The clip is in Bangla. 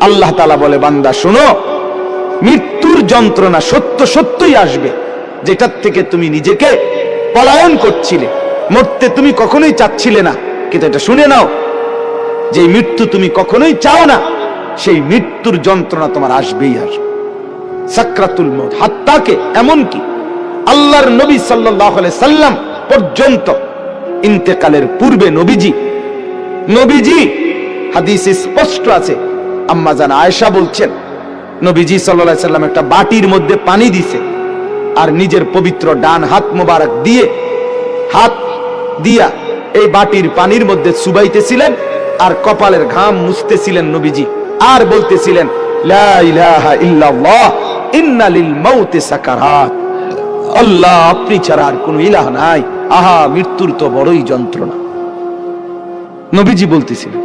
আল্লাহ তাআলা বলে, বান্দা শোনো, মৃত্যুর যন্ত্রণা সত্য সত্যই আসবে, যেটার থেকে তুমি নিজেকে পলায়ন করছিলে, মরতে তুমি কখনোই চাচ্ছিলে না, কিন্তু এটা শুনে নাও, যে মৃত্যু তুমি কখনোই চাও না, সেই মৃত্যুর যন্ত্রণা তোমার আসবেই আসবে। সাকরাতুল মউত, হাত্তাকে এমনকি আল্লাহর নবী সাল্লাল্লাহু আলাইহি সাল্লাম পর্যন্ত ইন্তেকালের পূর্বে নবীজি হাদিসে স্পষ্ট আছে, আম্মা জান আয়েশা বলছেন, নবীজি সাল্লাল্লাহু আলাইহি সাল্লাম একটা বাটির মধ্যে পানি দিছে, আর নিজের পবিত্র ডান হাত মোবারক দিয়ে হাত দিয়া এই বাটির পানির মধ্যে চুবাইতেছিলেন, আর কপালের ঘাম মুছতেছিলেন নবীজি, আর বলতেছিলেন, লা ইলাহা ইল্লাল্লাহ ইন্না লিল মাউতি সাকারাত, আল্লাহ আপনি ছাড়া আর কোনো ইলাহ নাই, আহা মৃত্যুর তো বড়ই যন্ত্রণা। নবীজি বলতেছিলেন।